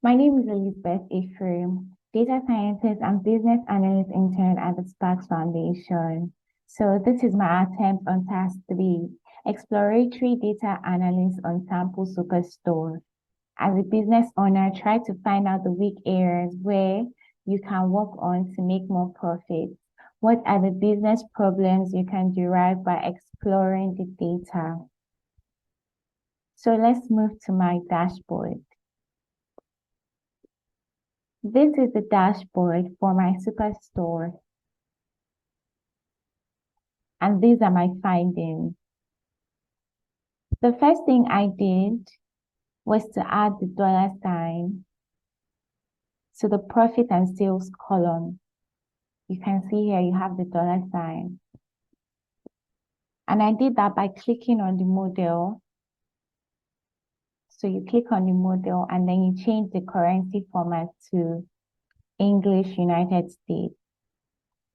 My name is Elizabeth Ephraim, data scientist and business analyst intern at the Sparks Foundation. So this is my attempt on task 3, exploratory data analyst on sample Superstore. As a business owner, try to find out the weak areas where you can work on to make more profits. What are the business problems you can derive by exploring the data? So let's move to my dashboard. This is the dashboard for my Superstore. And these are my findings. The first thing I did was to add the $sign to the profit and sales column. You can see here you have the $sign. And I did that by clicking on the model. So you click on the model and then you change the currency format to English United States.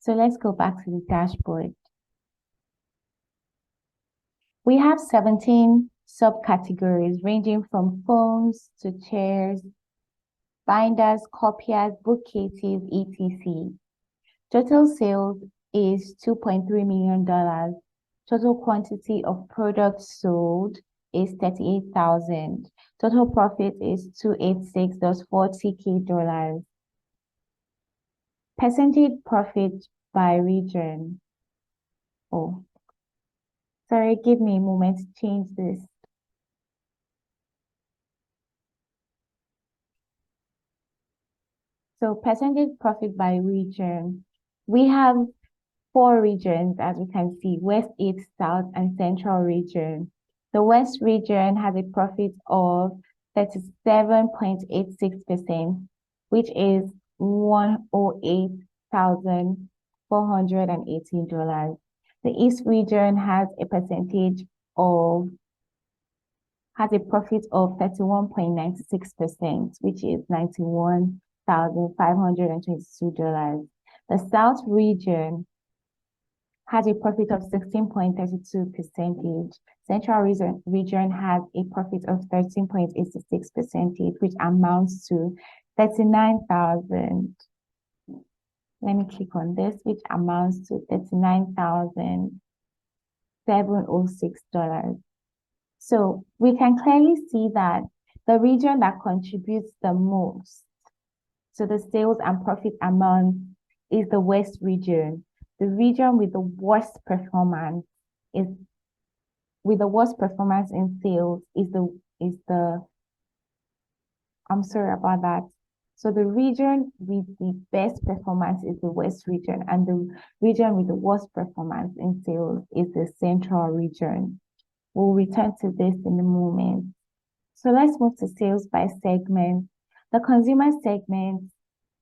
So let's go back to the dashboard. We have 17 subcategories ranging from phones to chairs, binders, copiers, bookcases, etc. Total sales is $2.3 million. Total quantity of products sold is 38,000. Total profit is 286, that's $40K. Percentage profit by region. Oh, sorry, give me a moment to change this. So percentage profit by region. We have 4 regions, as we can see: West, East, South, and Central region. The West region has a profit of 37.86%, which is $108,418. The East region has a profit of 31.96%, which is $91,522. The South region has a profit of 16.32%. Central region has a profit of 13.86%, which amounts to 39,000. Let me click on this, which amounts to $39,706. So we can clearly see that the region that contributes the most to the sales and profit amount is the West region. The region with the worst performance in sales I'm sorry about that. So the region with the best performance is the West region, and the region with the worst performance in sales is the Central region. We'll return to this in a moment. So let's move to sales by segment. The consumer segment,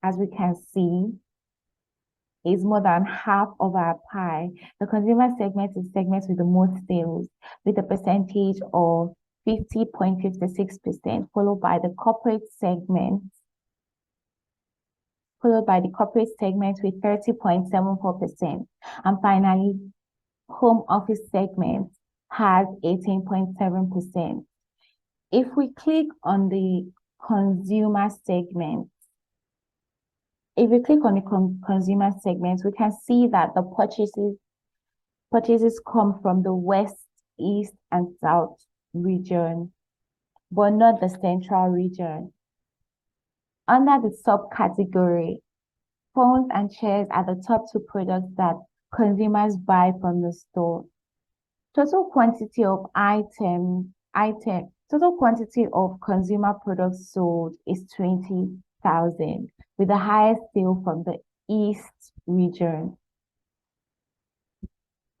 as we can see, is more than half of our pie. The consumer segment is segment with the most sales, with a percentage of 50.56%, followed by the corporate segment, with 30.74%. And finally, home office segment has 18.7%. If we click on the consumer segment, consumer segment, we can see that the purchases come from the West, East, and South region, but not the Central region. Under the subcategory, phones and chairs are the top 2 products that consumers buy from the store. Total quantity of consumer products sold is 20,000, with the highest sale from the East region.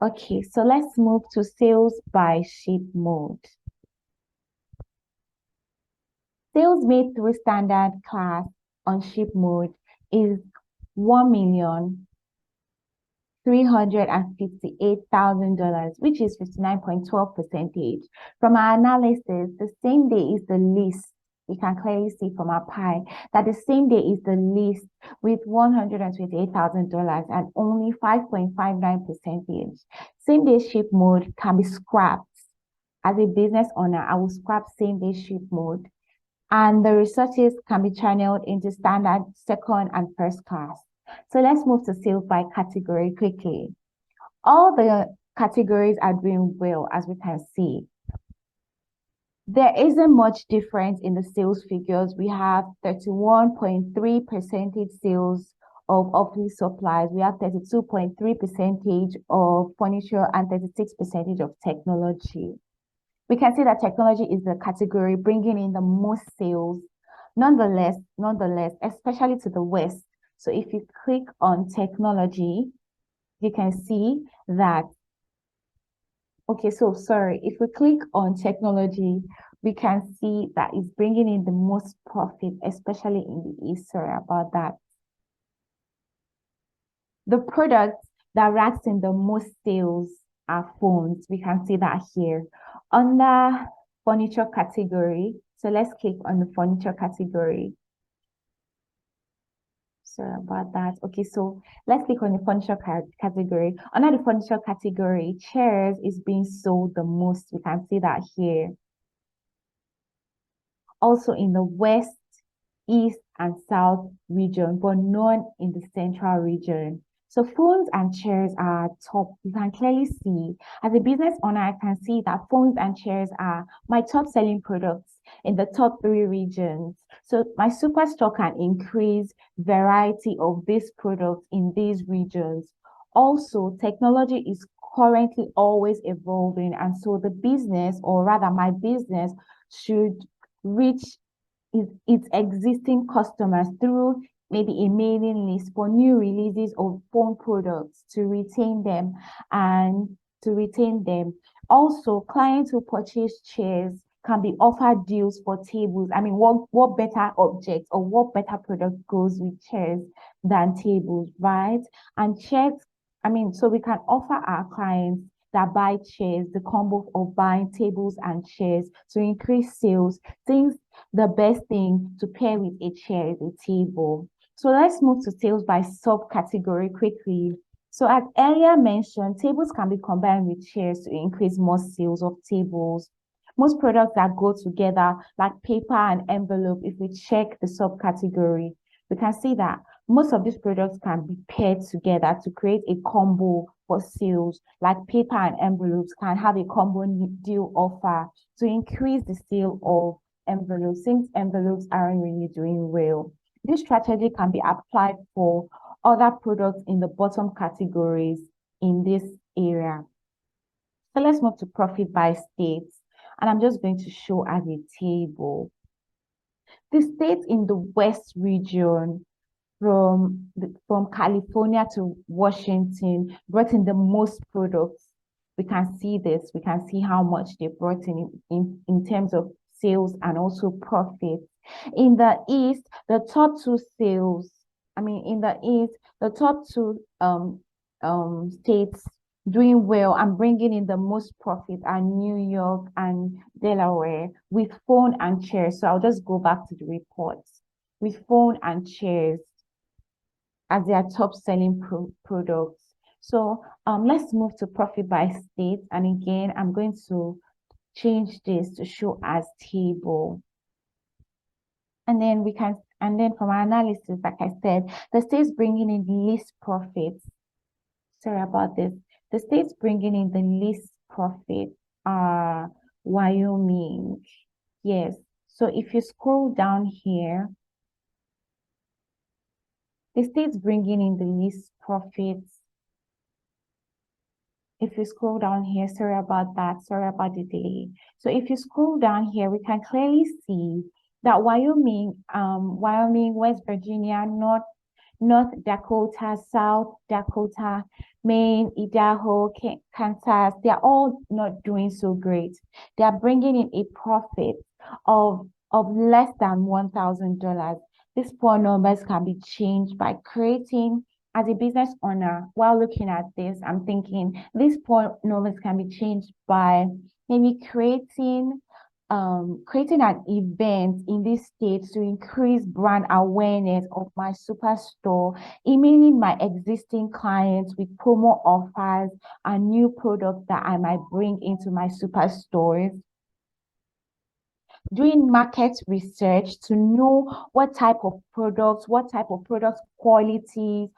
Okay, so let's move to sales by ship mode. Sales made through standard class on ship mode is $1,358,000, which is 59.12%. From our analysis, the same day is the least. We can clearly see from our pie that the same day is the least, with $128,000 and only 5.59%. Same day ship mode can be scrapped. As a business owner, I will scrap same day ship mode and the resources can be channeled into standard, second, and first class. So let's move to sales by category quickly. All the categories are doing well, as we can see. There isn't much difference in the sales figures. We have 31.3% sales of office supplies. We have 32.3% of furniture and 36% of technology. We can see that technology is the category bringing in the most sales. Nonetheless, especially to the West. So if you click on technology, you can see that, okay, so sorry, if we click on technology, we can see that it's bringing in the most profit, especially in the East. Sorry about that. The products that racks in the most sales are phones. We can see that here. Under furniture category, so let's click on the furniture category. Sorry about that. Okay, so let's click on the furniture category. Under the furniture category, chairs is being sold the most. We can see that here. Also in the West, East, and South region, but none in the Central region. So phones and chairs are top. You can clearly see, as a business owner, I can see that phones and chairs are my top selling products in the top 3 regions. So my Superstore can increase variety of these products in these regions. Also, technology is currently always evolving, and so the business, or rather my business, should reach its existing customers through maybe a mailing list for new releases of phone products to retain them Also, clients who purchase chairs can be offered deals for tables. I mean, what better object or what better product goes with chairs than tables, right? And chairs, so we can offer our clients that buy chairs the combo of buying tables and chairs to increase sales, since the best thing to pair with a chair is a table. So let's move to sales by subcategory quickly. So as earlier mentioned, tables can be combined with chairs to increase more sales of tables. Most products that go together, like paper and envelope, if we check the subcategory, we can see that most of these products can be paired together to create a combo for sales, like paper and envelopes can have a combo deal offer to increase the sale of envelopes, since envelopes aren't really doing well. This strategy can be applied for other products in the bottom categories in this area. So let's move to profit by states. And I'm just going to show as a table. The states in the West region, from California to Washington, brought in the most products. We can see this. We can see how much they brought in terms of sales and also profit. In the East, the top 2 sales, in the East, the top 2 states doing well and bringing in the most profit are New York and Delaware with phone and chairs. So I'll just go back to the reports. With phone and chairs as their top selling products. So let's move to profit by state. And again, I'm going to change this to show as table. And then from our analysis, like I said, the states bringing in the least profits. Sorry about this. The states bringing in the least profit are Wyoming. Yes. So if you scroll down here, the states bringing in the least profits. If you scroll down here, sorry about that. Sorry about the delay. So if you scroll down here, we can clearly see that Wyoming, West Virginia, North Dakota, South Dakota, Maine, Idaho, Kansas, they're all not doing so great. They are bringing in a profit of less than $1,000. These poor numbers can be changed by creating, as a business owner, while looking at this, I'm thinking these poor numbers can be changed by maybe creating an event in these states to increase brand awareness of my Superstore, emailing my existing clients with promo offers and new products that I might bring into my Superstores. doing market research to know what type of products, qualities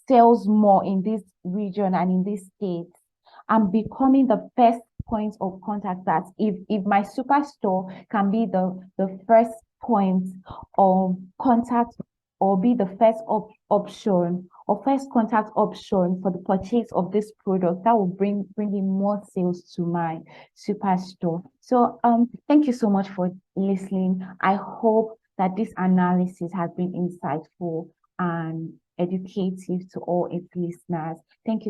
sells more in this region and in this state, and becoming the first point of contact. That if my superstore can be the first point of contact, or be the first option or first contact option for the purchase of this product, that will bring in more sales to my superstore. So thank you so much for listening. I hope that this analysis has been insightful and educative to all its listeners. Thank you.